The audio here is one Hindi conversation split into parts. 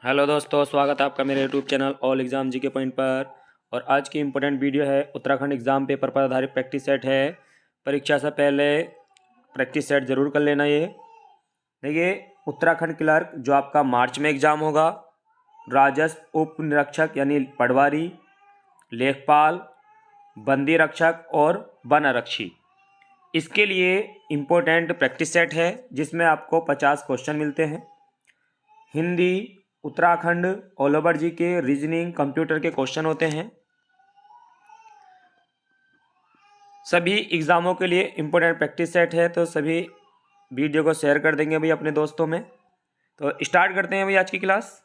हेलो दोस्तों, स्वागत है आपका मेरे यूट्यूब चैनल ऑल एग्जाम जी के पॉइंट पर। और आज की इम्पोर्टेंट वीडियो है उत्तराखंड एग्ज़ाम पेपर पर आधारित प्रैक्टिस सेट है। परीक्षा से पहले प्रैक्टिस सेट ज़रूर कर लेना। ये देखिए, उत्तराखंड क्लर्क जो आपका मार्च में एग्ज़ाम होगा, राजस्व उप निरीक्षक यानी पटवारी, लेखपाल, बंदी रक्षक और वन आरक्षी, इसके लिए इम्पोर्टेंट प्रैक्टिस सेट है जिसमें आपको 50 क्वेश्चन मिलते हैं। हिंदी, उत्तराखंड, ऑल ओवर जी के, रीजनिंग, कंप्यूटर के क्वेश्चन होते हैं। सभी एग्ज़ामों के लिए इम्पोर्टेंट प्रैक्टिस सेट है, तो सभी वीडियो को शेयर कर देंगे भाई अपने दोस्तों में। तो स्टार्ट करते हैं भाई आज की क्लास।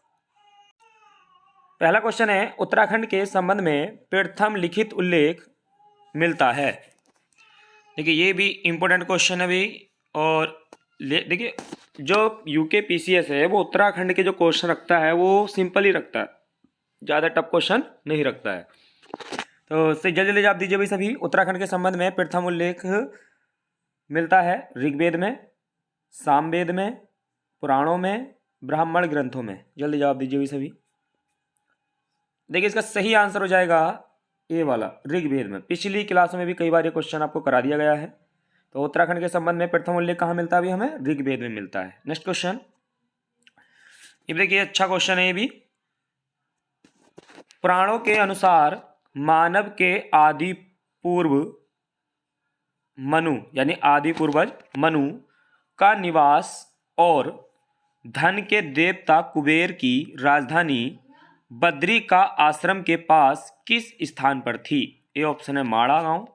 पहला क्वेश्चन है, उत्तराखंड के संबंध में प्रथम लिखित उल्लेख मिलता है। देखिए, ये भी इम्पोर्टेंट क्वेश्चन है भाई। और देखिए, जो यूके पीसीएस है वो उत्तराखंड के जो क्वेश्चन रखता है वो सिंपल ही रखता है, ज़्यादा टफ क्वेश्चन नहीं रखता है। तो जल्दी जल्दी जवाब दीजिए भाई सभी। उत्तराखंड के संबंध में प्रथम उल्लेख मिलता है ऋग्वेद में, सामवेद में, पुराणों में, ब्राह्मण ग्रंथों में। जल्दी जवाब दीजिए भाई सभी। देखिए, इसका सही आंसर हो जाएगा ए वाला, ऋग्वेद में। पिछली क्लास में भी कई बार ये क्वेश्चन आपको करा दिया गया है। तो उत्तराखंड के संबंध में प्रथम उल्लेख कहाँ मिलता है अभी हमें? ऋग्वेद में मिलता है। नेक्स्ट क्वेश्चन, ये देखिए अच्छा क्वेश्चन है ये भी। पुराणों के अनुसार मानव के आदि पूर्व मनु यानी आदि पूर्वज मनु का निवास और धन के देवता कुबेर की राजधानी बद्री का आश्रम के पास किस स्थान पर थी? ए ऑप्शन है माड़ा गांव,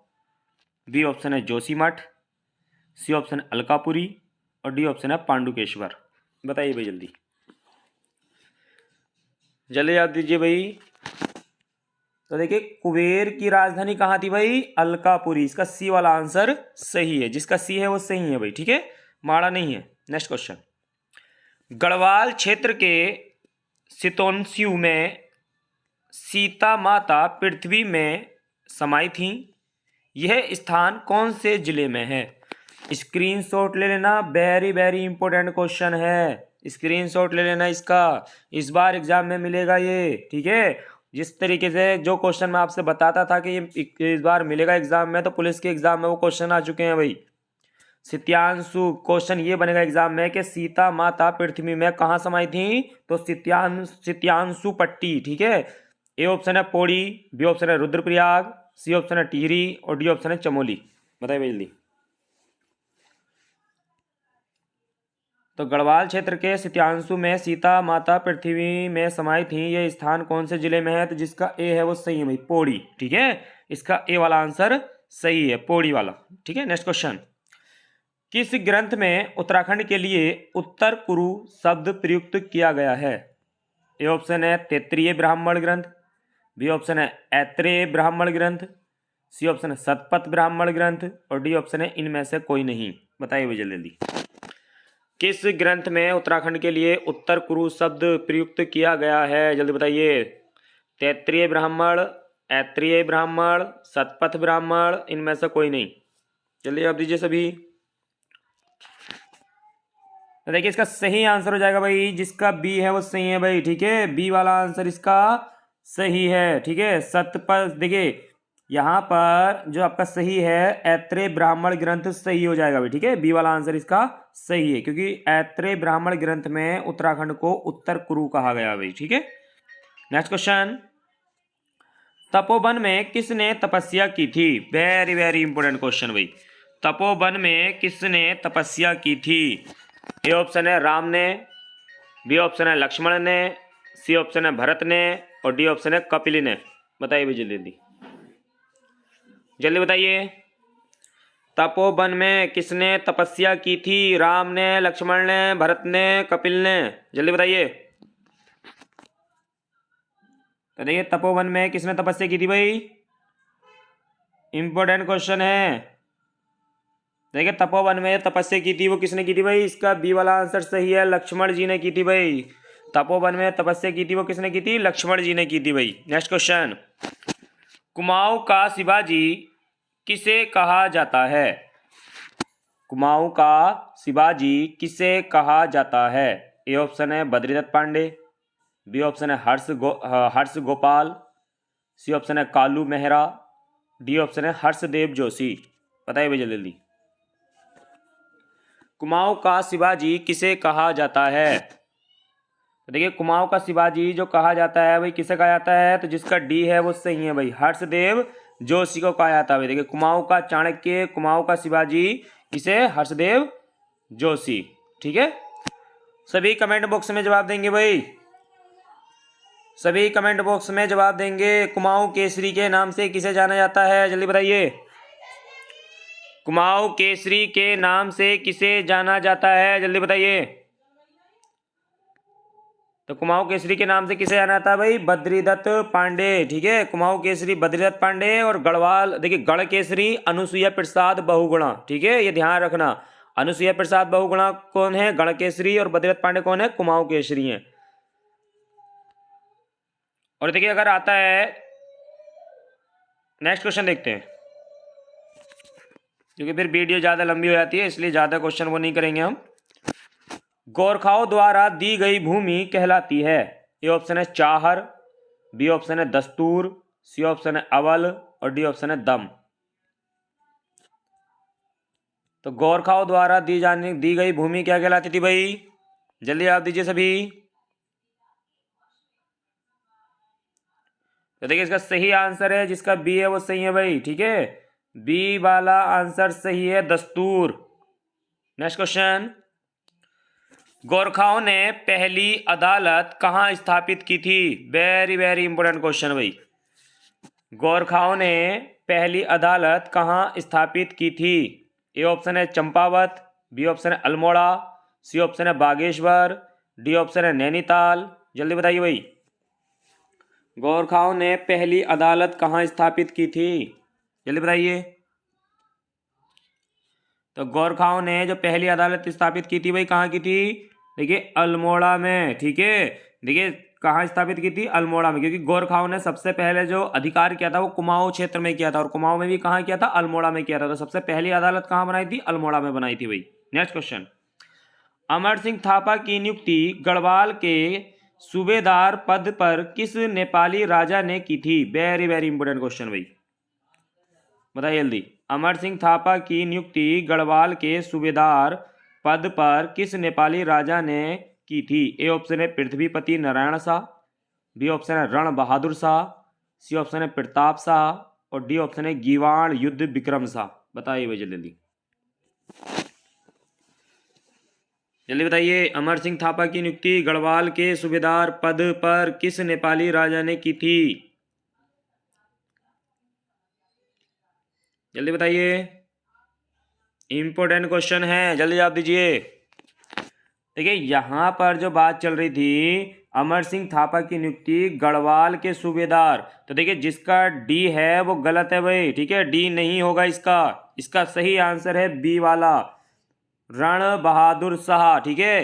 बी ऑप्शन है जोशीमठ, सी ऑप्शन है अलकापुरी और डी ऑप्शन है पांडुकेश्वर। बताइए भाई जल्दी जल्दी याद दीजिए भाई। तो देखिए, कुबेर की राजधानी कहाँ थी भाई? अलकापुरी। इसका सी वाला आंसर सही है, जिसका सी है वो सही है भाई, ठीक है, माड़ा नहीं है। नेक्स्ट क्वेश्चन, गढ़वाल क्षेत्र के सितोंस्यू में सीता माता पृथ्वी में समाई थी। यह स्थान कौन से जिले में है? स्क्रीनशॉट ले लेना, वेरी वेरी इंपॉर्टेंट क्वेश्चन है। स्क्रीनशॉट ले लेना इसका, इस बार एग्जाम में मिलेगा ये, ठीक है। जिस तरीके से जो क्वेश्चन मैं आपसे बताता था कि ये इस बार मिलेगा एग्जाम में, तो पुलिस के एग्जाम में वो क्वेश्चन आ चुके हैं भाई। सित्यांशु क्वेश्चन ये बनेगा एग्जाम में कि सीता माता पृथ्वी में कहाँ समाई थी? तो सित्यांशु पट्टी, ठीक है। ए ऑप्शन है पौड़ी, बी ऑप्शन है रुद्रप्रयाग, सी ऑप्शन है टिहरी और डी ऑप्शन है चमोली। बताइए भाई जल्दी। तो गढ़वाल क्षेत्र के सित्यांशु में सीता माता पृथ्वी में समाई थी, ये स्थान कौन से जिले में है? तो जिसका ए है वो सही है भाई, पौड़ी, ठीक है। इसका ए वाला आंसर सही है, पौड़ी वाला, ठीक है। नेक्स्ट क्वेश्चन, किस ग्रंथ में उत्तराखंड के लिए उत्तर कुरु शब्द प्रयुक्त किया गया है? ए ऑप्शन है तैत्तिरीय ब्राह्मण ग्रंथ, बी ऑप्शन है ऐत्रेय ब्राह्मण ग्रंथ, सी ऑप्शन है शतपथ ब्राह्मण ग्रंथ और डी ऑप्शन है इनमें से कोई नहीं। बताइए भाई जल्दी जल्दी। किस ग्रंथ में उत्तराखंड के लिए उत्तर कुरु शब्द प्रयुक्त किया गया है? जल्दी बताइए। तैत्तिरीय ब्राह्मण, ऐत्रेय ब्राह्मण, शतपथ ब्राह्मण, इनमें से कोई नहीं। जल्दी जवाब दीजिए सभी। तो देखिए, इसका सही आंसर हो जाएगा भाई, जिसका बी है वो सही है भाई, ठीक है। बी वाला आंसर इसका सही है, ठीक है। शतपथ, देखिए यहाँ पर जो आपका सही है ऐत्रेय ब्राह्मण ग्रंथ सही हो जाएगा भाई, ठीक है। बी वाला आंसर इसका सही है, क्योंकि ऐत्रेय ब्राह्मण ग्रंथ में उत्तराखंड को उत्तर कुरु कहा गया भाई, ठीक है। नेक्स्ट क्वेश्चन, तपोवन में किसने तपस्या की थी? वेरी वेरी इंपोर्टेंट क्वेश्चन भाई। तपोवन में किसने तपस्या की थी? ए ऑप्शन है राम ने, बी ऑप्शन है लक्ष्मण ने, सी ऑप्शन है भरत ने और डी ऑप्शन है कपिल ने। बताइए भाई जल्दी जल्दी जल्दी बताइए। तपोवन में किसने तपस्या की थी? राम ने, लक्ष्मण ने, भरत ने, कपिल ने। जल्दी बताइए। तो देखिए, तपोवन में किसने तपस्या की थी भाई? इंपॉर्टेंट क्वेश्चन है। देखिए, तपोवन में तपस्या की थी वो किसने की थी भाई? इसका बी वाला आंसर सही है, लक्ष्मण जी ने की थी भाई। तपोवन में तपस्या की थी वो किसने की थी? लक्ष्मण जी ने की थी भाई। नेक्स्ट क्वेश्चन, कुमाऊं का शिवाजी किसे कहा जाता है? कुमाऊं का शिवाजी किसे कहा जाता है? ए ऑप्शन है बद्रीदत्त पांडे, बी ऑप्शन है हर्ष गोपाल, सी ऑप्शन है कालू मेहरा, डी ऑप्शन है हर्षदेव जोशी। बताइए भैया जल्दी। कुमाऊं का शिवाजी किसे कहा जाता है? तो देखिए कुमाऊं का शिवाजी जो कहा जाता है भाई किसे कहा जाता है, तो जिसका डी है वो सही है भाई, हर्षदेव जोशी को कहा जाता है भाई। देखिए कुमाऊं का चाणक्य, कुमाऊं का शिवाजी किसे, हर्षदेव जोशी। ठीक है, सभी कमेंट बॉक्स में जवाब देंगे भाई, सभी कमेंट बॉक्स में जवाब देंगे। कुमाऊं केसरी के नाम से किसे जाना जाता है, जल्दी बताइए। कुमाऊं केसरी के नाम से किसे जाना जाता है, जल्दी बताइए। तो कुमाऊं केसरी के नाम से किसे जाना जाता है भाई, बद्रीदत्त पांडे। ठीक है, कुमाऊं केसरी बद्रीदत्त पांडे। और गढ़वाल देखिए गढ़ केसरी अनुसुईया प्रसाद बहुगुणा। ठीक है, ये ध्यान रखना, अनुसुईया प्रसाद बहुगुणा कौन है, गढ़ केसरी, और बद्रीदत्त पांडे कौन है, कुमाऊं केसरी है। और देखिए अगर आता है, नेक्स्ट क्वेश्चन देखते हैं, क्योंकि फिर वीडियो ज़्यादा लंबी हो जाती है इसलिए ज़्यादा क्वेश्चन वो नहीं करेंगे हम। गोरखाओं द्वारा दी गई भूमि कहलाती है? ए ऑप्शन है चाहर, बी ऑप्शन है दस्तूर, सी ऑप्शन है अवल, और डी ऑप्शन है दम। तो गोरखाओं द्वारा दी गई भूमि क्या कहलाती थी भाई, जल्दी आप दीजिए सभी। तो देखिए इसका सही आंसर है, जिसका बी है वो सही है भाई। ठीक है, बी वाला आंसर सही है, दस्तूर। नेक्स्ट क्वेश्चन, गोरखाओं ने पहली अदालत कहां स्थापित की थी? वेरी वेरी इंपॉर्टेंट क्वेश्चन भाई। गोरखाओं ने पहली अदालत कहां स्थापित की थी? ए ऑप्शन है चंपावत, बी ऑप्शन है अल्मोड़ा, सी ऑप्शन है बागेश्वर, डी ऑप्शन है नैनीताल। जल्दी बताइए भाई, गोरखाओं ने पहली अदालत कहां स्थापित की थी, जल्दी बताइए। तो गोरखाओं ने जो पहली अदालत स्थापित की थी भाई कहाँ की थी, देखिए अल्मोड़ा में। ठीक है, देखिए कहाँ स्थापित की थी, अल्मोड़ा में, क्योंकि गोरखाओं ने सबसे पहले जो अधिकार किया था वो कुमाऊं क्षेत्र में किया था, और कुमाऊं में भी कहाँ किया था, अल्मोड़ा में किया था। तो सबसे पहली अदालत कहाँ बनाई थी, अल्मोड़ा में बनाई थी भाई। नेक्स्ट क्वेश्चन, अमर सिंह थापा की नियुक्ति गढ़वाल के सूबेदार पद पर किस नेपाली राजा ने की थी? वेरी वेरी इंपोर्टेंट क्वेश्चन भाई, बताइए जल्दी। अमर सिंह थापा की नियुक्ति गढ़वाल के सूबेदार पद पर किस नेपाली राजा ने की थी? ए ऑप्शन है पृथ्वीपति नारायण शाह, बी ऑप्शन है रण बहादुर शाह, सी ऑप्शन है प्रताप शाह, और डी ऑप्शन है गीवाण युद्ध विक्रम शाह। बताइए भाई जल्दी जल्दी बताइए, अमर सिंह थापा की नियुक्ति गढ़वाल के सूबेदार पद पर किस नेपाली राजा ने की थी? जल्दी बताइए, इंपोर्टेंट क्वेश्चन है, जल्दी जवाब दीजिए। देखिए यहां पर जो बात चल रही थी, अमर सिंह थापा की नियुक्ति गढ़वाल के सूबेदार, तो देखिए जिसका डी है वो गलत है भाई। ठीक है, डी नहीं होगा इसका, इसका सही आंसर है बी वाला, रण बहादुर शाह। ठीक है,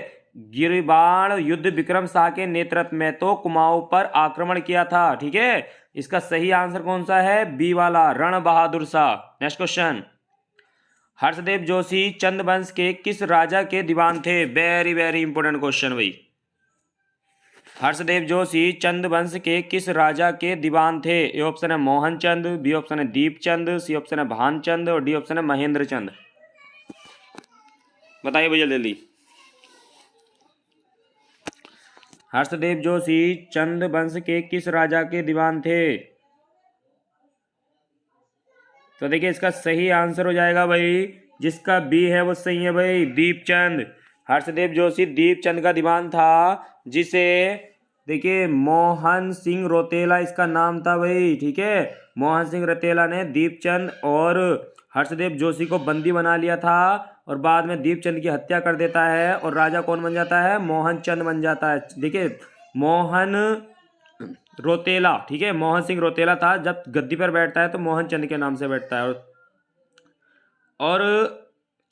गिरिबाण युद्ध विक्रम शाह के नेतृत्व में तो कुमाऊं पर आक्रमण किया था। ठीक है, इसका सही आंसर कौन सा है, बी वाला, रण बहादुर शाह। नेक्स्ट क्वेश्चन, हर्षदेव जोशी चंद वंश के किस राजा के दीवान थे? वेरी वेरी इंपोर्टेंट क्वेश्चन भाई। हर्षदेव जोशी चंद वंश के किस राजा के दीवान थे? ए ऑप्शन है मोहन चंद, बी ऑप्शन है दीपचंद, सी ऑप्शन है भानचंद, और डी ऑप्शन है महेंद्र चंद। बताइए भैया जल्दी। हर्षदेव जोशी चंद वंश के किस राजा के दीवान थे? तो देखिए इसका सही आंसर हो जाएगा भाई, जिसका बी है वो सही है भाई, दीपचंद। हर्षदेव जोशी दीपचंद का दीवान था, जिसे देखिए मोहन सिंह रौतेला इसका नाम था भाई। ठीक है, मोहन सिंह रौतेला ने दीपचंद और हर्षदेव जोशी को बंदी बना लिया था, और बाद में दीपचंद की हत्या कर देता है, और राजा कौन बन जाता है, मोहन चंद बन जाता है। देखिए मोहन रौतेला, ठीक है, मोहन सिंह रौतेला था, जब गद्दी पर बैठता है तो मोहन चंद के नाम से बैठता है। और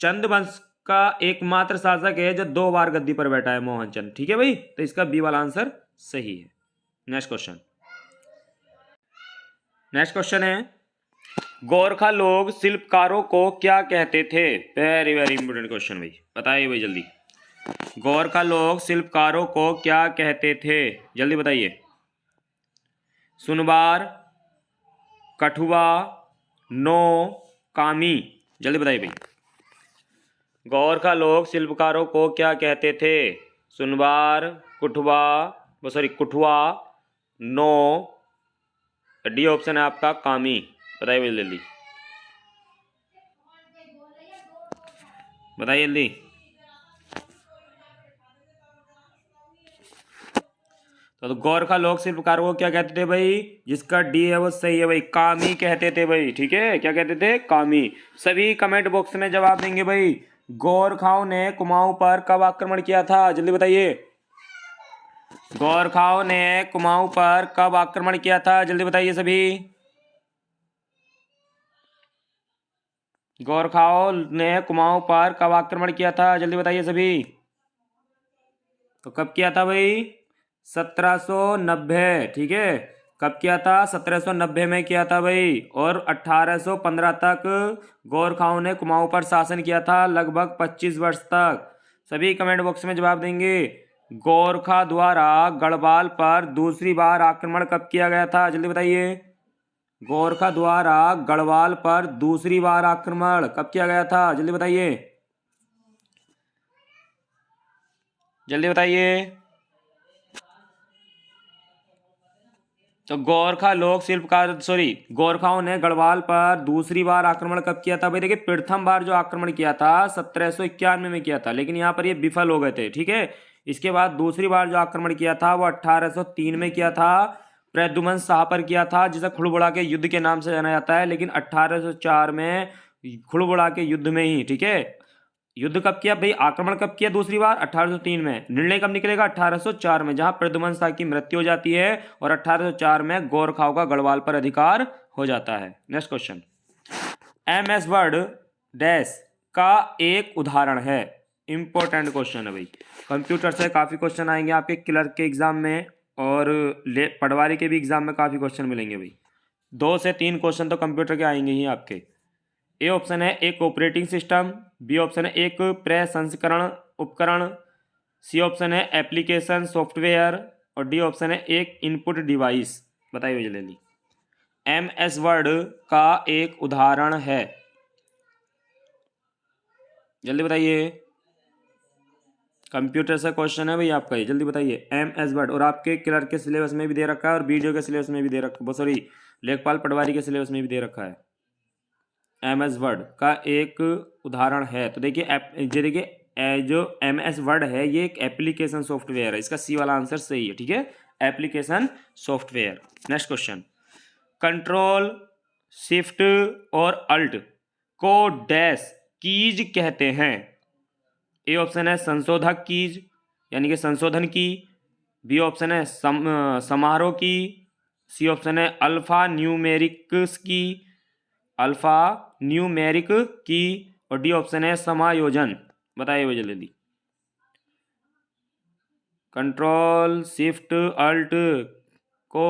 चंद वंश का एकमात्र शासक है जो 2 बार गद्दी पर बैठा है, मोहन चंद। ठीक है भाई, तो इसका बी वाला आंसर सही है। नेक्स्ट क्वेश्चन, नेक्स्ट क्वेश्चन है, गोरखा लोग शिल्पकारों को क्या कहते थे? वेरी वेरी इंपोर्टेंट क्वेश्चन भाई, बताइए भाई जल्दी। गोरखा लोग शिल्पकारों को क्या कहते थे? जल्दी बताइए। सुनवार, कठुआ, नो, कामी। जल्दी बताइए भाई। गोरखा लोग शिल्पकारों को क्या कहते थे? Sunuwar, Kathua, no, D option है आपका कामी। बताइए भाई जल्दी, बताइए जल्दी। तो गोरखा लोग शिल्पकारों को क्या कहते थे भाई? जिसका डी है वो सही है भाई, कामी कहते थे भाई। ठीक है, क्या कहते थे? कामी। सभी कमेंट बॉक्स में जवाब देंगे भाई। गोरखाओं ने कुमाऊं पर कब आक्रमण किया था? जल्दी बताइए। गोरखाओं ने कुमाऊं पर कब आक्रमण किया था? जल्दी बताइए सभी। गोरखाओं ने कुमाऊं पर कब आक्रमण किया था? जल्दी बताइए सभी। तो कब किया था भाई? 1790। ठीक है, कब किया था? 1790 में किया था भाई। और 1815 तक गोरखाओं ने कुमाऊं पर शासन किया था, लगभग 25 वर्ष तक। सभी कमेंट बॉक्स में जवाब देंगे। गोरखा द्वारा गढ़वाल पर दूसरी बार आक्रमण कब किया गया था? जल्दी बताइए। गोरखा द्वारा गढ़वाल पर दूसरी बार आक्रमण कब किया गया था? जल्दी बताइए, जल्दी बताइए। तो गोरखाओं ने गढ़वाल पर दूसरी बार आक्रमण कब किया था भाई? देखिए, प्रथम बार जो आक्रमण किया था 1791 में किया था, लेकिन यहाँ पर ये विफल हो गए थे। ठीक है, इसके बाद दूसरी बार जो आक्रमण किया था वो 1803 में किया था, प्रद्युमन शाह पर किया था, जिसे खुड़बुड़ा के युद्ध के नाम से जाना जाता है। लेकिन 1804 में खुड़बुड़ा के युद्ध में ही, ठीक है, युद्ध कब किया भाई? आक्रमण कब किया दूसरी बार? 1803 में। निर्णय कब निकलेगा? 1804 में, जहां प्रद्युमन शाह की मृत्यु हो जाती है और 1804 में गोरखाओं का गढ़वाल पर अधिकार हो जाता है। Next question, MS word dash का एक उदाहरण है। इंपॉर्टेंट क्वेश्चन है भाई, कंप्यूटर से काफी क्वेश्चन आएंगे आपके क्लर्क के एग्जाम में और पटवारी के भी एग्जाम में काफी क्वेश्चन मिलेंगे भाई। 2 से 3 क्वेश्चन तो कंप्यूटर के आएंगे ही आपके। ए ऑप्शन है एक ऑपरेटिंग सिस्टम, बी ऑप्शन है एक प्रसंस्करण उपकरण, सी ऑप्शन है एप्लीकेशन सॉफ्टवेयर और डी ऑप्शन है एक इनपुट डिवाइस। बताइए जल्दी। MS वर्ड का एक उदाहरण है, जल्दी बताइए। कंप्यूटर से क्वेश्चन है भाई आपका ये, जल्दी बताइए। MS वर्ड, और आपके क्लर्क के सिलेबस में भी दे रखा है और बीडीओ के सिलेबस में भी दे रखा, सॉरी लेखपाल पटवारी के सिलेबस में भी दे रखा है। MS वर्ड का एक उदाहरण है, तो देखिए जो MS वर्ड है ये एक एप्लीकेशन सॉफ्टवेयर है। इसका सी वाला आंसर सही है। ठीक है, application software. Next question, control shift और अल्ट को डैश कीज कहते हैं। ए ऑप्शन है संशोधक कीज, यानी कि संशोधन की, बी ऑप्शन है समारोह की, सी ऑप्शन है अल्फा न्यूमेरिक्स की, अल्फा न्यूमेरिक की, और डी ऑप्शन है समायोजन। बताइए वो जल्दी। कंट्रोल शिफ्ट अल्ट को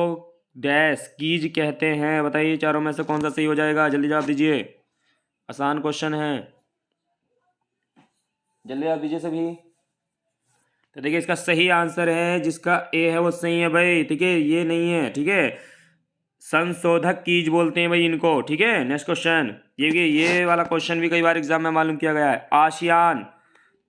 डैश कीज कहते हैं। बताइए चारों में से कौन सा सही हो जाएगा? जल्दी जवाब दीजिए, आसान क्वेश्चन है, जल्दी जवाब दीजिए सभी। तो देखिए इसका सही आंसर है, जिसका ए है वो सही है भाई। ठीक है, ये नहीं है। ठीक है, संशोधक कीज बोलते हैं भाई इनको। ठीक है, नेक्स्ट क्वेश्चन, ये वाला क्वेश्चन भी कई बार एग्जाम में मालूम किया गया है। आसियान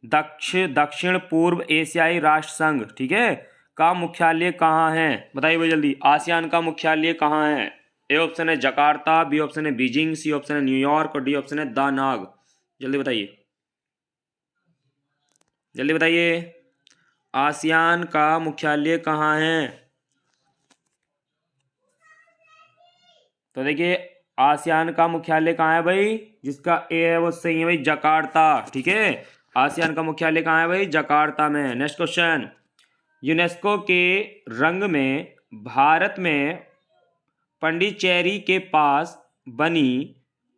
दक्षिण पूर्व एशियाई राष्ट्र संघ, ठीक है, का मुख्यालय कहाँ है? बताइए भाई जल्दी, आसियान का मुख्यालय कहाँ है? ए ऑप्शन है जकार्ता, बी ऑप्शन है बीजिंग, सी ऑप्शन है न्यूयॉर्क और डी ऑप्शन है दा नाग। जल्दी बताइए, जल्दी बताइए, आसियान का मुख्यालय कहाँ है? तो देखिए आसियान का मुख्यालय कहाँ है भाई? जिसका ए है वो सही है भाई, जकार्ता। ठीक है, आसियान का मुख्यालय कहाँ है भाई? जकार्ता में। नेक्स्ट क्वेश्चन, यूनेस्को के रंग में भारत में पंडिचेरी के पास बनी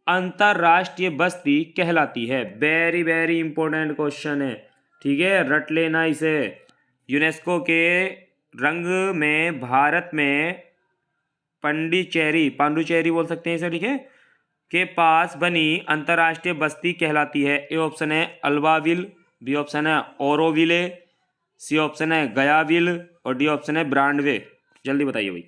अंतरराष्ट्रीय बस्ती कहलाती है। वेरी वेरी इंपॉर्टेंट क्वेश्चन है। ठीक है, रट लेना इसे। यूनेस्को के रंग में भारत में पांडुचेरी बोल सकते हैं इसे, ठीक है, के पास बनी अंतरराष्ट्रीय बस्ती कहलाती है। ए ऑप्शन है अल्बाविल, बी ऑप्शन है ओरोविले, सी ऑप्शन है गयाविल और डी ऑप्शन है ब्रांडवे। जल्दी बताइए भाई।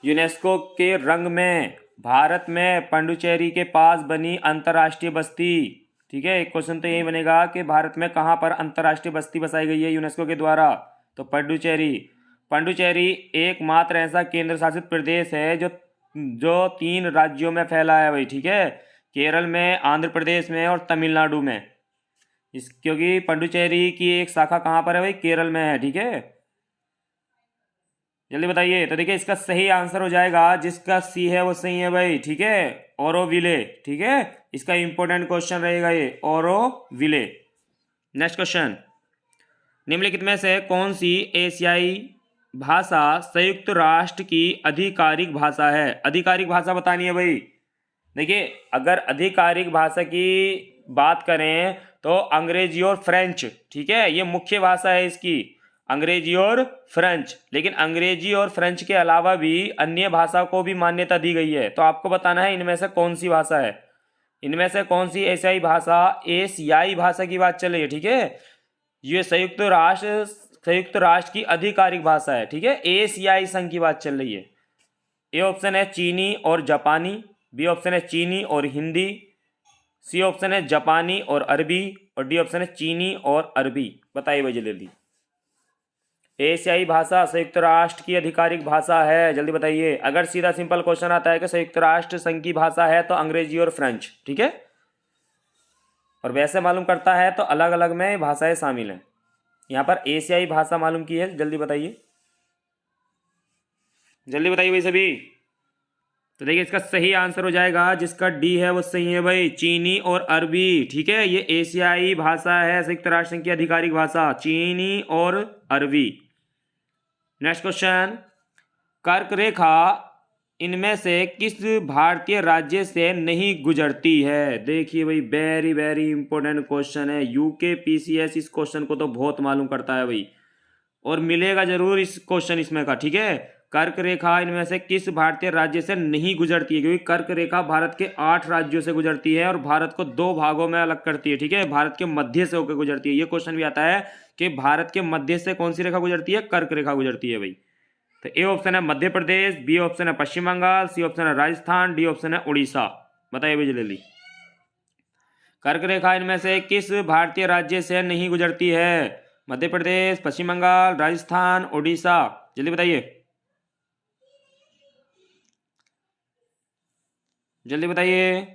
यूनेस्को के रंग में भारत में पंडुचेरी के पास बनी अंतर्राष्ट्रीय बस्ती। ठीक है, एक क्वेश्चन तो यही बनेगा कि भारत में कहाँ पर अंतर्राष्ट्रीय बस्ती बसाई गई है यूनेस्को के द्वारा, तो पंडुचेरी। पंडुचेरी एकमात्र ऐसा केंद्र शासित प्रदेश है जो 3 राज्यों में फैला है भाई। ठीक है, केरल में, आंध्र प्रदेश में और तमिलनाडु में। क्योंकि पंडुचेरी की एक शाखा कहाँ पर है भाई, केरल में है। ठीक है, जल्दी बताइए। तो देखिए इसका सही आंसर हो जाएगा, जिसका सी है वो सही है भाई। ठीक है, ओरोविले। ठीक है, इसका इंपॉर्टेंट क्वेश्चन रहेगा ये, ओरोविले। नेक्स्ट क्वेश्चन, निम्नलिखित में से कौन सी एशियाई भाषा संयुक्त राष्ट्र की आधिकारिक भाषा है? आधिकारिक भाषा बतानी है भाई। देखिए अगर आधिकारिक भाषा की बात करें तो अंग्रेजी और फ्रेंच। ठीक है, ये मुख्य भाषा है इसकी, अंग्रेजी और फ्रेंच। लेकिन अंग्रेजी और फ्रेंच के अलावा भी अन्य भाषा को भी मान्यता दी गई है। तो आपको बताना है इनमें से कौन सी भाषा है, इनमें से कौन सी एशियाई भाषा की बात चल रही है। ठीक है, ये संयुक्त राष्ट्र की आधिकारिक भाषा है। ठीक है, एशियाई संघ की बात चल रही है। ए ऑप्शन है चीनी और जापानी, बी ऑप्शन है चीनी और हिंदी, सी ऑप्शन है जापानी और अरबी और डी ऑप्शन है चीनी और अरबी। बताइए भाई जल्दी। एशियाई भाषा संयुक्त राष्ट्र की आधिकारिक भाषा है, जल्दी बताइए। अगर सीधा सिंपल क्वेश्चन आता है कि संयुक्त राष्ट्र संघ की भाषा है तो अंग्रेजी और फ्रेंच। ठीक है, और वैसे मालूम करता है तो अलग अलग में भाषाएं शामिल हैं। यहाँ पर एशियाई भाषा मालूम की है, जल्दी बताइए। जल्दी बताइए भाई सभी। तो देखिए इसका सही आंसर हो जाएगा, जिसका डी है वो सही है भाई, चीनी और अरबी। ठीक है, ये एशियाई भाषा है, संयुक्त राष्ट्र संघ की आधिकारिक भाषा, चीनी और अरबी। नेक्स्ट क्वेश्चन, कर्क रेखा इनमें से किस भारतीय राज्य से नहीं गुजरती है? देखिए भाई वेरी वेरी इंपॉर्टेंट क्वेश्चन है, यूके पीसीएस इस क्वेश्चन को तो बहुत मालूम करता है भाई, और मिलेगा जरूर इस क्वेश्चन इसमें का। ठीक है, कर्क रेखा इनमें से किस भारतीय राज्य से नहीं गुजरती है? क्योंकि कर्क रेखा भारत के 8 राज्यों से गुजरती है और भारत को 2 भागों में अलग करती है। ठीक है, भारत के मध्य से होकर गुजरती है। ये क्वेश्चन भी आता है कि भारत के मध्य से कौन सी रेखा गुजरती है? कर्क रेखा गुजरती है भाई। तो ए ऑप्शन है मध्य प्रदेश, बी ऑप्शन है पश्चिम बंगाल, सी ऑप्शन है राजस्थान, डी ऑप्शन है उड़ीसा। बताइए भाई जल्दी। कर्क रेखा इनमें से किस भारतीय राज्य से नहीं गुजरती है? मध्य प्रदेश, पश्चिम बंगाल, राजस्थान, उड़ीसा। जल्दी बताइए, जल्दी बताइए।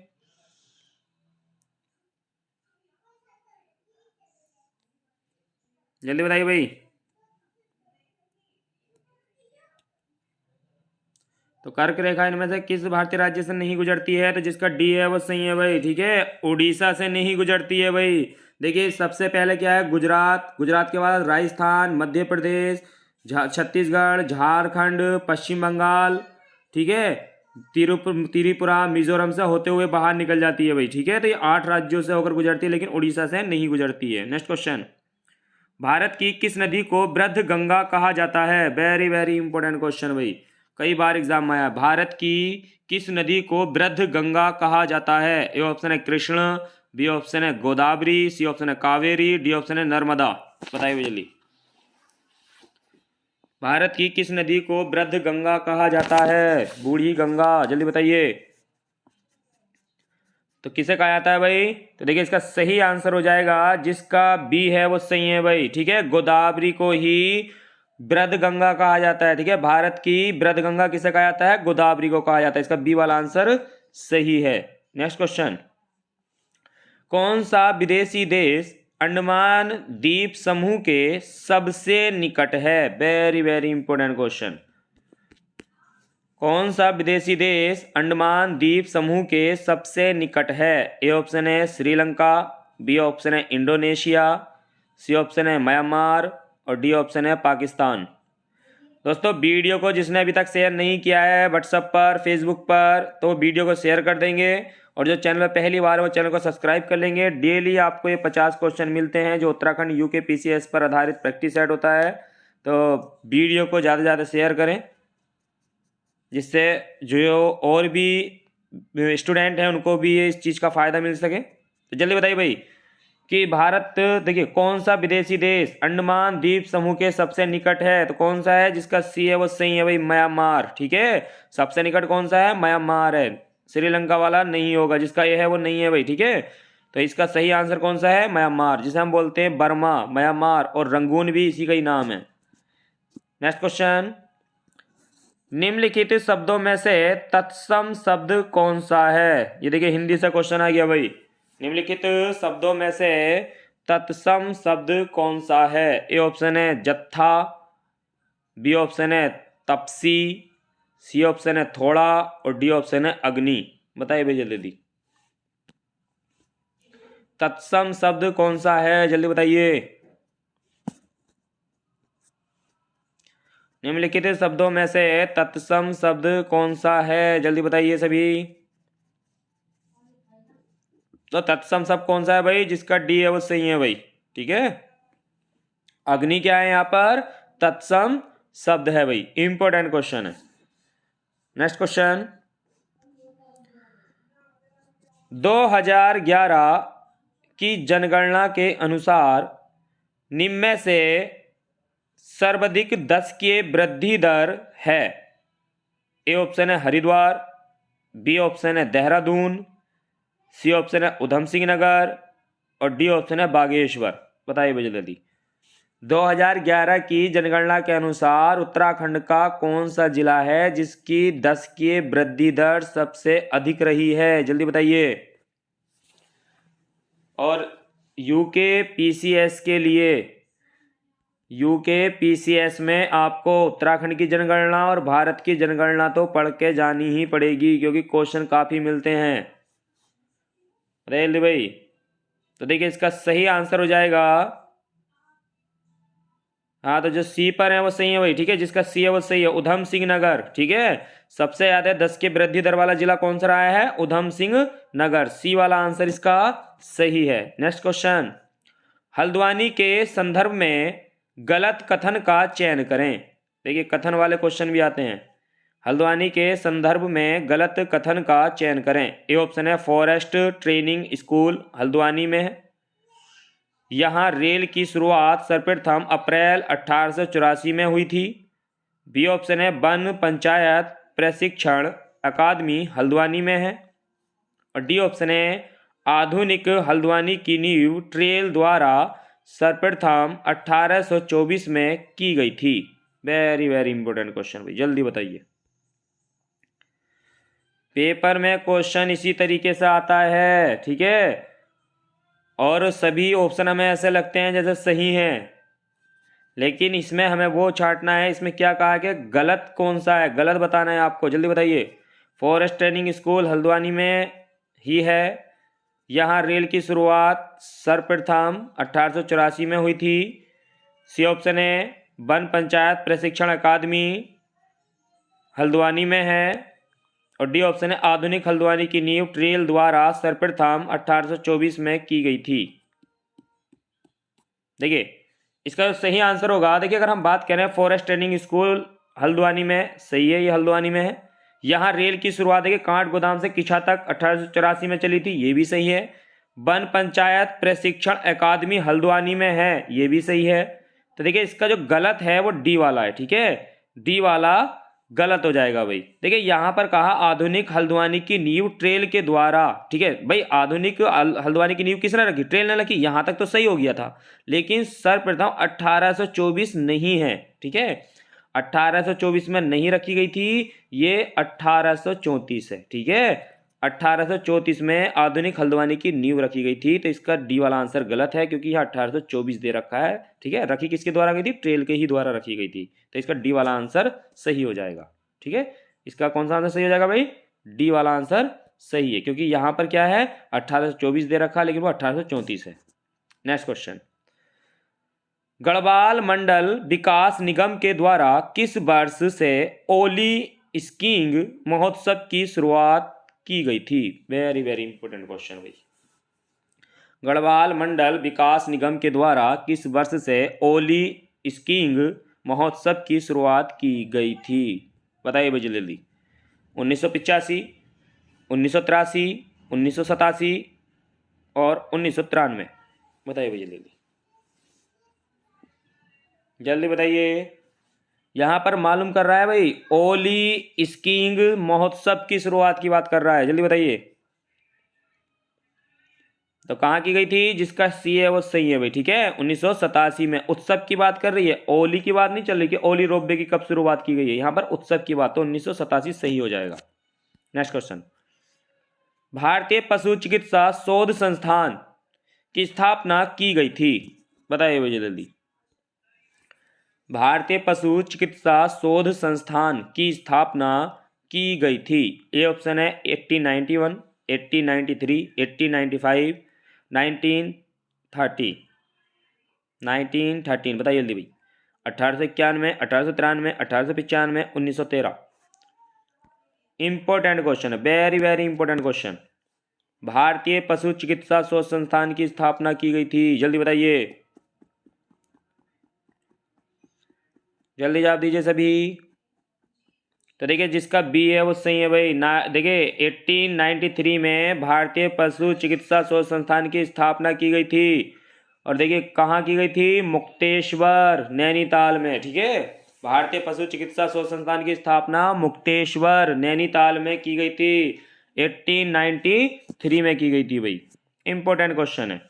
जल्दी बताइए भाई। तो कर्क रेखा इनमें से किस भारतीय राज्य से नहीं गुजरती है? तो जिसका डी है वो सही है भाई। ठीक है, उड़ीसा से नहीं गुजरती है भाई। देखिए सबसे पहले क्या है, गुजरात, गुजरात के बाद राजस्थान, मध्य प्रदेश, छत्तीसगढ़, झारखंड, पश्चिम बंगाल। ठीक है, त्रिपुरा, मिजोरम से होते हुए बाहर निकल जाती है भाई। ठीक है, तो ये 8 राज्यों से होकर गुजरती है, लेकिन उड़ीसा से नहीं गुजरती है। नेक्स्ट क्वेश्चन, भारत की किस नदी को वृद्ध गंगा कहा जाता है? वेरी वेरी इंपॉर्टेंट क्वेश्चन भाई, कई बार एग्जाम में आया। भारत की किस नदी को वृद्ध गंगा कहा जाता है? ए ऑप्शन है कृष्ण, बी ऑप्शन है गोदावरी, सी ऑप्शन है कावेरी, डी ऑप्शन है नर्मदा। बताइए जल्दी। भारत की किस नदी को वृद्ध गंगा कहा जाता है? बूढ़ी गंगा। जल्दी बताइए। तो किसे कहा जाता है भाई? तो देखिए इसका सही आंसर हो जाएगा, जिसका बी है वो सही है भाई। ठीक है, गोदावरी को ही वृद्ध गंगा कहा जाता है। ठीक है, भारत की वृद्ध गंगा किसे कहा जाता है? गोदावरी को कहा जाता है। इसका बी वाला आंसर सही है। नेक्स्ट क्वेश्चन, कौन सा विदेशी देश अंडमान द्वीप समूह के सबसे निकट है? Very very important question. कौन सा विदेशी देश अंडमान द्वीप समूह के सबसे निकट है? ए ऑप्शन है श्रीलंका, बी ऑप्शन है इंडोनेशिया, सी ऑप्शन है म्यांमार और डी ऑप्शन है पाकिस्तान। दोस्तों वीडियो को जिसने अभी तक शेयर नहीं किया है व्हाट्सएप पर, फेसबुक पर, तो वीडियो को शेयर कर देंगे, और जो चैनल पर पहली बार है वो चैनल को सब्सक्राइब कर लेंगे। डेली आपको ये 50 क्वेश्चन मिलते हैं जो उत्तराखंड यूके पीसीएस पर आधारित प्रैक्टिस सेट होता है। तो वीडियो को ज़्यादा से ज़्यादा शेयर करें, जिससे जो और भी स्टूडेंट हैं उनको भी इस चीज़ का फ़ायदा मिल सके। तो जल्दी बताइए भाई, कि भारत, देखिए कौन सा विदेशी देश अंडमान द्वीप समूह के सबसे निकट है, तो कौन सा है जिसका सी है वो सही है भाई, म्यांमार। ठीक है, सबसे निकट कौन सा है, म्यांमार है, श्रीलंका वाला नहीं होगा, जिसका ये है वो नहीं है भाई। ठीक है, तो इसका सही आंसर कौन सा है, म्यांमार, जिसे हम बोलते हैं बर्मा, म्यांमार, और रंगून भी इसी का ही नाम है। नेक्स्ट क्वेश्चन, निम्नलिखित शब्दों में से तत्सम शब्द कौन सा है। ये देखिए हिंदी से क्वेश्चन आ गया भाई, निम्नलिखित शब्दों में से तत्सम शब्द कौन सा है। ए ऑप्शन है जत्था, बी ऑप्शन है तपसी, सी ऑप्शन है थोड़ा, और डी ऑप्शन है अग्नि। बताइए भाई जल्दी, तत्सम शब्द कौन सा है, जल्दी बताइए। निम्नलिखित शब्दों में से तत्सम शब्द कौन सा है, जल्दी बताइए सभी। तो तत्सम शब्द कौन सा है भाई, जिसका डी है वो सही है भाई। ठीक है, अग्नि क्या है यहाँ पर, तत्सम शब्द है भाई, इंपॉर्टेंट क्वेश्चन है। नेक्स्ट क्वेश्चन, 2011 की जनगणना के अनुसार निम्न में से सर्वाधिक 10 की वृद्धि दर है। ए ऑप्शन है हरिद्वार, बी ऑप्शन है देहरादून, सी ऑप्शन है उधम सिंह नगर, और डी ऑप्शन है बागेश्वर। बताइए भाई जल्दी। 2011 की जनगणना के अनुसार उत्तराखंड का कौन सा जिला है जिसकी 10 की वृद्धि दर सबसे अधिक रही है, जल्दी बताइए। और यूके पीसीएस के लिए, यूके पीसीएस में आपको उत्तराखंड की जनगणना और भारत की जनगणना तो पढ़ के जानी ही पड़ेगी, क्योंकि क्वेश्चन काफ़ी मिलते हैं। बताइए जल्दी भाई। तो देखिए इसका सही आंसर हो जाएगा, हाँ तो जो सी पर है वो सही है भाई। ठीक है, जिसका सी है वो सही है, उधम सिंह नगर। ठीक है, सबसे ज्यादा 10 के वृद्धि दर वाला जिला कौन सा रहा है, उधम सिंह नगर। सी वाला आंसर इसका सही है। नेक्स्ट क्वेश्चन, हल्द्वानी के संदर्भ में गलत कथन का चयन करें। देखिए कथन वाले क्वेश्चन भी आते हैं। हल्द्वानी के संदर्भ में गलत कथन का चयन करें। ए ऑप्शन है फॉरेस्ट ट्रेनिंग स्कूल हल्द्वानी में है, यहाँ रेल की शुरुआत सर्वप्रथम अप्रैल 1884 में हुई थी। बी ऑप्शन है वन पंचायत प्रशिक्षण अकादमी हल्द्वानी में है, और डी ऑप्शन है आधुनिक हल्द्वानी की नींव ट्रेल द्वारा सर्वप्रथम 1824 में की गई थी। वेरी वेरी इंपॉर्टेंट क्वेश्चन भाई, जल्दी बताइए। पेपर में क्वेश्चन इसी तरीके से आता है। ठीक है, और सभी ऑप्शन हमें ऐसे लगते हैं जैसे सही हैं, लेकिन इसमें हमें वो छांटना है, इसमें क्या कहा है कि गलत कौन सा है, गलत बताना है आपको। जल्दी बताइए। फॉरेस्ट ट्रेनिंग स्कूल हल्द्वानी में ही है, यहाँ रेल की शुरुआत सर्वप्रथम 1884 में हुई थी। सी ऑप्शन है वन पंचायत प्रशिक्षण अकादमी हल्द्वानी में है, और डी ऑप्शन है आधुनिक हल्द्वानी की नींव ट्रेल द्वारा सर्वप्रथम 1824 में की गई थी। देखिए इसका सही आंसर होगा, देखिए अगर हम बात करें फॉरेस्ट ट्रेनिंग स्कूल हल्द्वानी में, सही है, ये हल्द्वानी में है। यहाँ रेल की शुरुआत देखिए कांठ गोदाम से किछा तक 1884 में चली थी, ये भी सही है। वन पंचायत प्रशिक्षण अकादमी हल्द्वानी में है, ये भी सही है। तो देखिए इसका जो गलत है वो डी वाला है। ठीक है, डी वाला गलत हो जाएगा भाई। देखिए यहाँ पर कहा आधुनिक हल्द्वानी की नींव ट्रेल के द्वारा। ठीक है भाई, आधुनिक हल्द्वानी की नींव किसने रखी, ट्रेल ने रखी, यहाँ तक तो सही हो गया था, लेकिन सर्वप्रथम 1824 नहीं है। ठीक है, 1824 में नहीं रखी गई थी, ये 1834 है। ठीक है, 1834 में आधुनिक हल्द्वानी की नींव रखी गई थी, तो इसका डी वाला आंसर गलत है, क्योंकि यह 1824 दे रखा है। ठीक है, रखी किसके द्वारा गई थी, ट्रेल के ही द्वारा रखी गई थी, तो इसका डी वाला आंसर सही हो जाएगा। ठीक है, इसका कौन सा आंसर सही हो जाएगा भाई, डी वाला आंसर सही है, क्योंकि यहाँ पर क्या है 1824 दे रखा है, लेकिन वो 1834 है। नेक्स्ट क्वेश्चन, गढ़वाल मंडल विकास निगम के द्वारा किस वर्ष से ओली स्कीइंग महोत्सव की शुरुआत की गई थी। वेरी वेरी इंपॉर्टेंट क्वेश्चन भाई। गढ़वाल मंडल विकास निगम के द्वारा किस वर्ष से ओली स्कीइंग महोत्सव की शुरुआत की गई थी, बताइए भाई जल्दी। 1985, 1983, 1987 और 1993। बताइए भाई जल्दी जल्दी बताइए। यहाँ पर मालूम कर रहा है भाई, ओली स्कीइंग महोत्सव की शुरुआत की बात कर रहा है, जल्दी बताइए। तो कहाँ की गई थी? जिसका सी है वो सही है भाई, ठीक है। 1987 में उत्सव की बात कर रही है, ओली की बात नहीं चल रही कि ओली रोपवे की कब शुरुआत की गई है, यहाँ पर उत्सव की बात, तो 1987 सही हो जाएगा। नेक्स्ट क्वेश्चन, भारतीय पशु चिकित्सा शोध संस्थान की स्थापना की गई थी, बताइए भाई जल्दी। भारतीय पशु चिकित्सा शोध संस्थान की स्थापना की गई थी। ए ऑप्शन है 1891, 1893, 1895, 1930, 1913, बताइए जल्दी भाई। 1891, 1893, 1895, 1913। इंपॉर्टेंट क्वेश्चन है, वेरी वेरी इंपॉर्टेंट क्वेश्चन। भारतीय पशु चिकित्सा शोध संस्थान की स्थापना की गई थी, जल्दी बताइए, जल्दी जवाब दीजिए सभी। तो देखिए जिसका बी है वो सही है भाई ना। देखिए 1893 में भारतीय पशु चिकित्सा शोध संस्थान की स्थापना की गई थी, और देखिए कहाँ की गई थी? मुक्तेश्वर, नैनीताल में, ठीक है। भारतीय पशु चिकित्सा शोध संस्थान की स्थापना मुक्तेश्वर, नैनीताल में की गई थी, 1893 में की गई थी भाई। इंपॉर्टेंट क्वेश्चन है।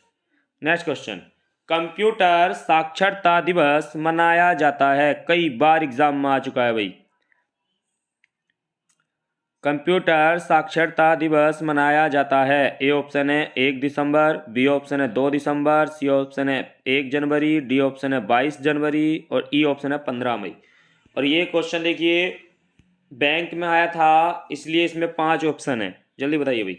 नेक्स्ट क्वेश्चन, कंप्यूटर साक्षरता दिवस मनाया जाता है, कई बार एग्जाम में आ चुका है भाई। कंप्यूटर साक्षरता दिवस मनाया जाता है। ए ऑप्शन है 1 दिसंबर, बी ऑप्शन है 2 दिसंबर, सी ऑप्शन है 1 जनवरी, डी ऑप्शन है 22 जनवरी, और ई ऑप्शन है 15 मई। और ये क्वेश्चन देखिए बैंक में आया था, इसलिए इसमें 5 ऑप्शन है, जल्दी बताइए भाई,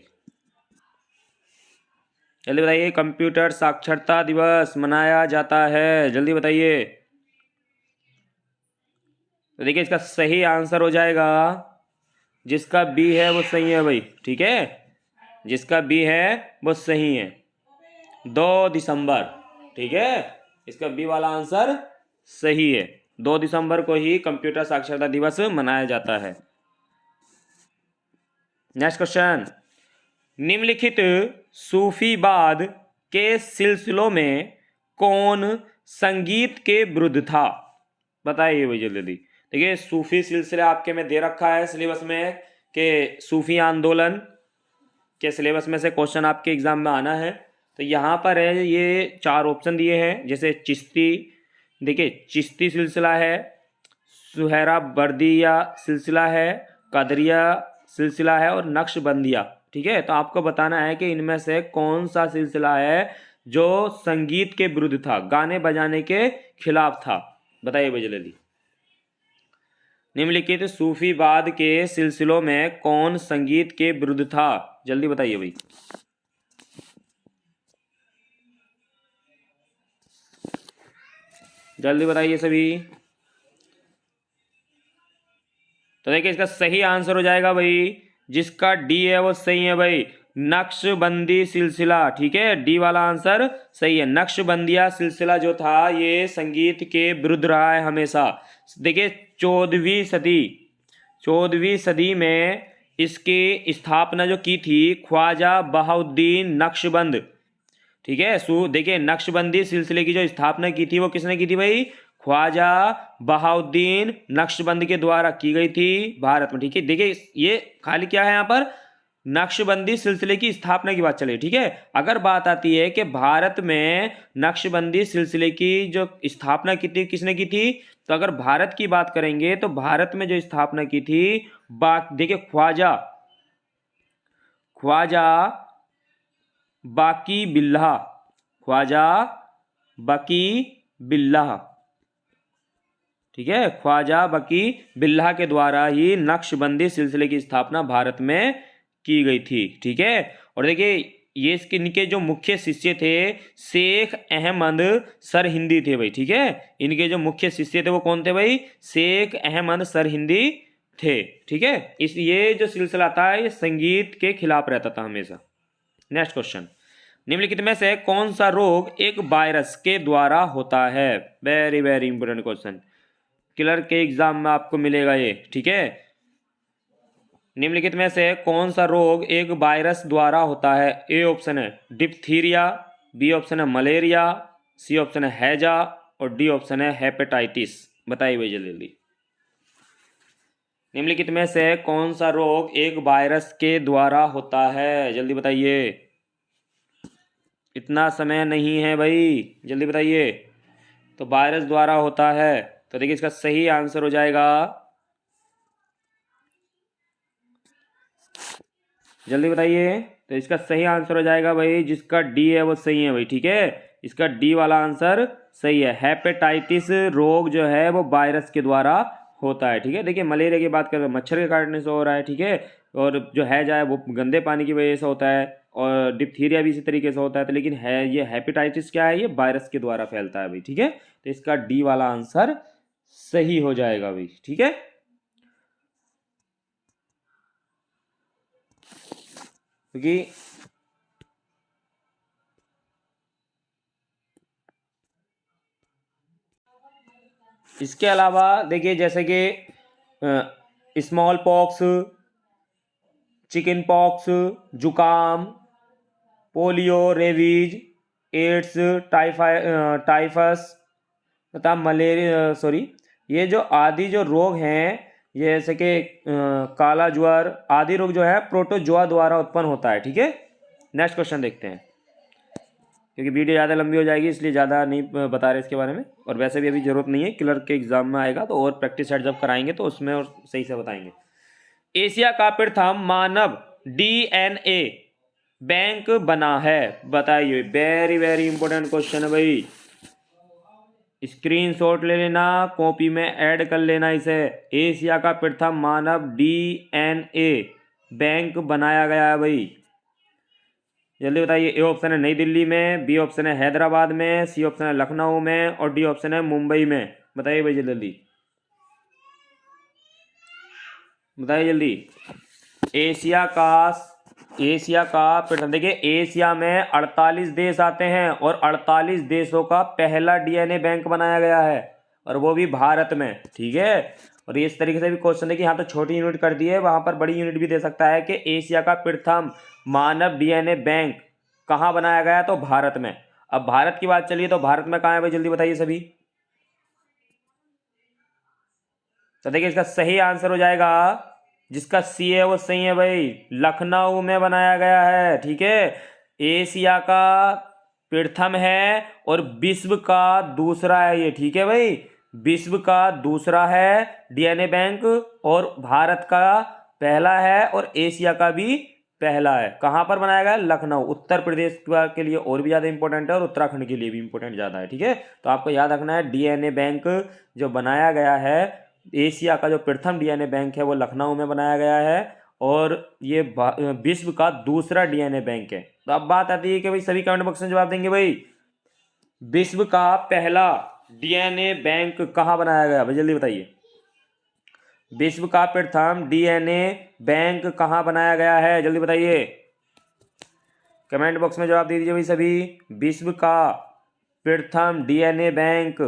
जल्दी बताइए। कंप्यूटर साक्षरता दिवस मनाया जाता है, जल्दी बताइए। तो देखिए इसका सही आंसर हो जाएगा, जिसका बी है वो सही है भाई, ठीक है। जिसका बी है वो सही है, 2 दिसंबर, ठीक है। इसका बी वाला आंसर सही है, 2 दिसंबर को ही कंप्यूटर साक्षरता दिवस मनाया जाता है। नेक्स्ट क्वेश्चन, निम्नलिखित सूफीवाद के सिलसिलों में कौन संगीत के विरुद्ध था, बताइए भाई जल्दी। देखिए सूफी सिलसिला आपके में दे रखा है सिलेबस में कि सूफी आंदोलन के सिलेबस में से क्वेश्चन आपके एग्जाम में आना है। तो यहाँ पर है ये 4 ऑप्शन दिए हैं, जैसे चिश्ती, देखिए चिश्ती सिलसिला है, सुहरा बर्दिया सिलसिला है, कदरिया सिलसिला है, और नक्शबंदिया, ठीक है। तो आपको बताना है कि इनमें से कौन सा सिलसिला है जो संगीत के विरुद्ध था, गाने बजाने के खिलाफ था, बताइए भाई जल्दी। निम्नलिखित सूफीवाद के सिलसिलों में कौन संगीत के विरुद्ध था, जल्दी बताइए भाई। जल्दी बताइए सभी। तो देखिए इसका सही आंसर हो जाएगा भाई, जिसका डी है वो सही है भाई, नक्शबंदी सिलसिला, ठीक है। डी वाला आंसर सही है। नक्शबंदिया सिलसिला जो था ये संगीत के विरुद्ध रहा है हमेशा। देखिए 14वीं सदी में इसकी स्थापना जो की थी ख्वाजा बहाउद्दीन नक्शबंद, ठीक है। देखिए नक्शबंदी सिलसिले की जो स्थापना की थी वो किसने की थी भाई? ख्वाजा बहाउद्दीन नक्शबंद के द्वारा की गई थी भारत में, ठीक है। देखिए ये खाली क्या है यहाँ पर, नक्शबंदी सिलसिले की स्थापना की बात चले, ठीक है। अगर बात आती है कि भारत में नक्शबंदी सिलसिले की जो स्थापना की थी किसने की थी, तो अगर भारत की बात करेंगे तो भारत में जो स्थापना की थी देखिए ख्वाजा बाकी बिल्लाह, ख्वाजा बाकी बिल्लाह, ठीक है। ख्वाजा बाकी बिल्लाह के द्वारा ही नक्शबंदी सिलसिले की स्थापना भारत में की गई थी, ठीक है। और देखिए ये इसके इनके जो मुख्य शिष्य थे शेख अहमद सरहिंदी थे भाई, ठीक है। इनके जो मुख्य शिष्य थे वो कौन थे भाई? शेख अहमद सरहिंदी थे, ठीक है। इस ये जो सिलसिला था ये संगीत के खिलाफ रहता था हमेशा। नेक्स्ट क्वेश्चन, निम्नलिखित में से कौन सा रोग एक वायरस के द्वारा होता है? Very very important question, clerk के एग्जाम में आपको मिलेगा ये, ठीक है। निम्नलिखित में से कौन सा रोग एक वायरस द्वारा होता है? ए ऑप्शन है डिप्थीरिया, बी ऑप्शन है मलेरिया, सी ऑप्शन है हैजा और डी ऑप्शन है हेपेटाइटिस। बताइए भाई जल्दी जल्दी। निम्नलिखित में से कौन सा रोग एक वायरस के द्वारा होता है? जल्दी बताइए, इतना समय नहीं है भाई, जल्दी बताइए। तो वायरस द्वारा होता है, तो देखिए इसका सही आंसर हो जाएगा, जल्दी बताइए। तो इसका सही आंसर हो जाएगा भाई, जिसका डी है वो सही है भाई, ठीक है। इसका डी वाला आंसर सही है। हेपेटाइटिस रोग जो है वो वायरस के द्वारा होता है, ठीक है। देखिए मलेरिया की बात करें, मच्छर के काटने से हो रहा है, ठीक है। और जो हैजा है वो गंदे पानी की वजह से होता है, और डिप्थीरिया भी इसी तरीके से होता है। तो लेकिन है ये हेपेटाइटिस क्या है, ये वायरस के द्वारा फैलता है भाई, ठीक है। तो इसका डी वाला आंसर सही हो जाएगा भाई, ठीक है। क्योंकि इसके अलावा देखिए जैसे कि स्मॉल पॉक्स, चिकन पॉक्स, जुकाम, पोलियो, रेबीज, एड्स, टाइफस तथा मलेरिया, सॉरी, ये जो आदि जो रोग हैं, जैसे कि काला ज्वर आदि रोग जो है प्रोटोजोआ द्वारा उत्पन्न होता है, ठीक है। नेक्स्ट क्वेश्चन देखते हैं, क्योंकि वीडियो ज़्यादा लंबी हो जाएगी इसलिए ज़्यादा नहीं बता रहे इसके बारे में, और वैसे भी अभी ज़रूरत नहीं है, क्लर्क के एग्जाम में आएगा तो और प्रैक्टिस सेट जब कराएंगे तो उसमें और सही से बताएंगे। एशिया का प्रथम मानव डीएनए बैंक बना है, बताइए। वेरी वेरी इंपॉर्टेंट क्वेश्चन है भाई, स्क्रीनशॉट ले लेना, कॉपी में ऐड कर लेना इसे। एशिया का प्रथम मानव डीएनए बैंक बनाया गया है भाई, जल्दी बताइए। ए ऑप्शन है नई दिल्ली में, बी ऑप्शन है हैदराबाद में, सी ऑप्शन है लखनऊ में और डी ऑप्शन है मुंबई में। बताइए भाई जल्दी, बताइए जल्दी। एशिया का प्रथम, देखिए एशिया में 48 देश आते हैं और 48 देशों का पहला डीएनए बैंक बनाया गया है, और वो भी भारत में, ठीक है। और इस तरीके से भी क्वेश्चन है कि यहाँ तो छोटी यूनिट कर दी है, वहां पर बड़ी यूनिट भी दे सकता है कि एशिया का प्रथम मानव डीएनए बैंक कहाँ बनाया गया, तो भारत में। अब भारत की बात चलिए तो भारत में कहाँ है भाई, जल्दी बताइए सभी। तो देखिए इसका सही आंसर हो जाएगा, जिसका सी है वो सही है भाई, लखनऊ में बनाया गया है, ठीक है। एशिया का प्रथम है और विश्व का दूसरा है ये, ठीक है भाई। विश्व का दूसरा है डीएनए बैंक, और भारत का पहला है और एशिया का भी पहला है। कहाँ पर बनाया गया, लखनऊ। उत्तर प्रदेश के लिए और भी ज़्यादा इंपॉर्टेंट है और उत्तराखंड के लिए भी इंपॉर्टेंट ज़्यादा है, ठीक है। तो आपको याद रखना है, डीएनए बैंक जो बनाया गया है, एशिया का जो प्रथम डीएनए बैंक है वो लखनऊ में बनाया गया है, और ये विश्व का दूसरा डीएनए बैंक है। तो अब बात आती है कि भाई सभी कमेंट बॉक्स में जवाब देंगे भाई, विश्व का पहला डीएनए बैंक कहाँ बनाया गया भाई, जल्दी बताइए। विश्व का प्रथम डीएनए बैंक कहाँ बनाया गया है, जल्दी बताइए। कमेंट बॉक्स में जवाब दे दीजिए भाई सभी। विश्व का प्रथम डीएनए बैंक,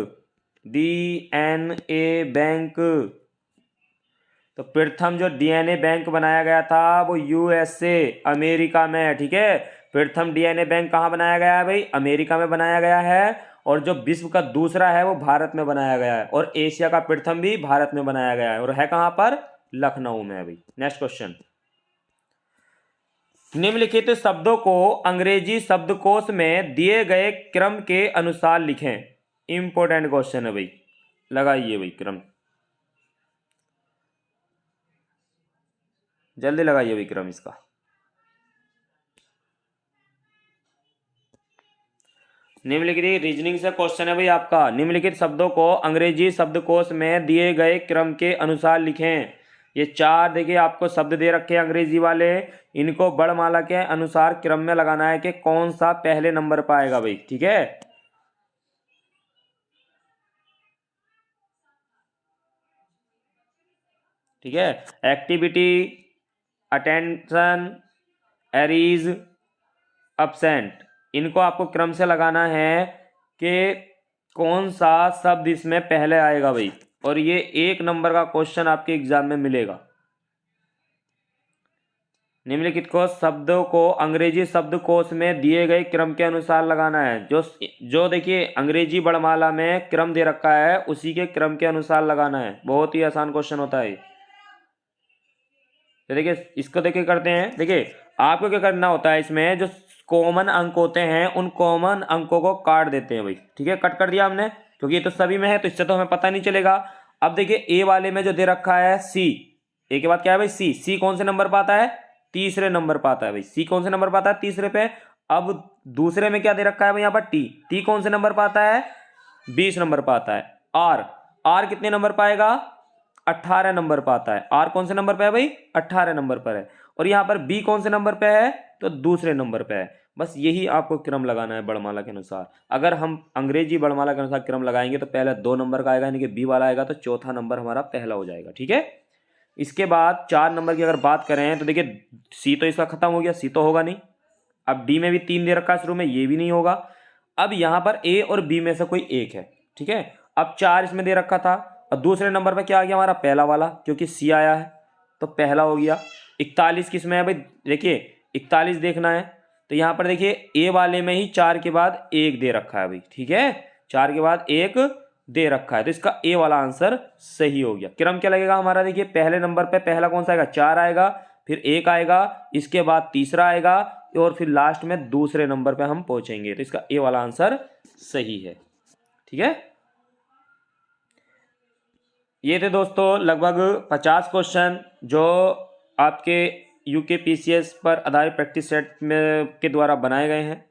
डीएनए बैंक, तो प्रथम जो डीएनए बैंक बनाया गया था वो यूएसए, अमेरिका में है, ठीक है। प्रथम डीएनए बैंक कहाँ बनाया गया है भाई, अमेरिका में बनाया गया है, और जो विश्व का दूसरा है वो भारत में बनाया गया है, और एशिया का प्रथम भी भारत में बनाया गया है, और है कहाँ पर, लखनऊ में है भाई। नेक्स्ट क्वेश्चन, निम्नलिखित शब्दों को अंग्रेजी शब्दकोश में दिए गए क्रम के अनुसार लिखें। इंपॉर्टेंट क्वेश्चन है भाई, लगाइए भाई क्रम, जल्दी लगाइए विक्रम इसका। निम्नलिखित रीजनिंग से क्वेश्चन है भाई आपका, निम्नलिखित शब्दों को अंग्रेजी शब्दकोश में दिए गए क्रम के अनुसार लिखें। ये चार देखिए आपको शब्द दे रखे हैं अंग्रेजी वाले, इनको वर्णमाला के अनुसार क्रम में लगाना है कि कौन सा पहले नंबर पर आएगा भाई, ठीक है। ठीक है, एक्टिविटी, अटेंशन, एरीज, अब्सेंट, इनको आपको क्रम से लगाना है कि कौन सा शब्द इसमें पहले आएगा भाई, और ये 1 नंबर का क्वेश्चन आपके एग्जाम में मिलेगा। निम्नलिखित को शब्दों को अंग्रेजी शब्दकोश में दिए गए क्रम के अनुसार लगाना है। जो देखिए अंग्रेजी वर्णमाला में क्रम दे रखा है उसी के क्रम के अनुसार लगाना है। बहुत ही आसान क्वेश्चन होता है। तो देखिए इसको देखिए करते हैं। देखिए आपको क्या करना होता है, इसमें जो कॉमन अंक होते हैं उन कॉमन अंकों को काट देते हैं भाई। ठीक है, कट कर दिया हमने, क्योंकि ये तो सभी में है तो इससे तो हमें पता नहीं चलेगा। अब देखिए ए वाले में जो दे रखा है सी, ए के बाद क्या है भाई सी, सी कौन से नंबर पर आता है, तीसरे नंबर पर आता है भाई। सी कौन से नंबर पर आता है, तीसरे पे। अब दूसरे में क्या दे रखा है भाई यहाँ पर टी, टी कौन से नंबर पर आता है, 20 नंबर पर आता है। आर, आर कितने नंबर पर आएगा, 18 नंबर पर आता है। आर कौन से नंबर पे है भाई, 18 नंबर पर है। और यहाँ पर बी कौन से नंबर पे है, तो दूसरे नंबर पे है। बस यही आपको क्रम लगाना है वर्णमाला के अनुसार। अगर हम अंग्रेजी वर्णमाला के अनुसार क्रम लगाएंगे तो पहले 2 नंबर का आएगा, यानी कि बी वाला आएगा, तो चौथा नंबर हमारा पहला हो जाएगा। ठीक है, इसके बाद 4 नंबर की अगर बात करें तो देखिए सी तो इसका खत्म हो गया, सी तो होगा नहीं। अब डी में भी 3 दे रखा है शुरू में, ये भी नहीं होगा। अब यहाँ पर ए और बी में से कोई एक है। ठीक है, अब 4 इसमें दे रखा था और दूसरे नंबर पे क्या आ गया हमारा, पहला वाला, क्योंकि सी आया है तो पहला हो गया। 41 किस में है भाई, देखिए 41 देखना है तो यहाँ पर देखिए ए वाले में ही 4 के बाद 1 दे रखा है भाई। ठीक है, 4 के बाद 1 दे रखा है तो इसका ए वाला आंसर सही हो गया। क्रम क्या लगेगा हमारा, देखिए पहले नंबर पे पहला कौन सा आएगा, 4 आएगा, फिर 1 आएगा, इसके बाद तीसरा आएगा और फिर लास्ट में दूसरे नंबर पे हम पहुंचेंगे, तो इसका ए वाला आंसर सही है। ठीक है, ये थे दोस्तों लगभग 50 क्वेश्चन जो आपके यूकेपीसीएस पर आधारित प्रैक्टिस सेट में के द्वारा बनाए गए हैं।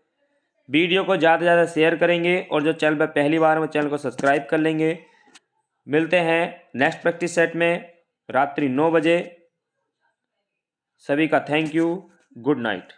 वीडियो को ज़्यादा से ज़्यादा शेयर करेंगे और जो चैनल पर पहली बार में चैनल को सब्सक्राइब कर लेंगे। मिलते हैं नेक्स्ट प्रैक्टिस सेट में रात्रि 9 बजे। सभी का थैंक यू, गुड नाइट।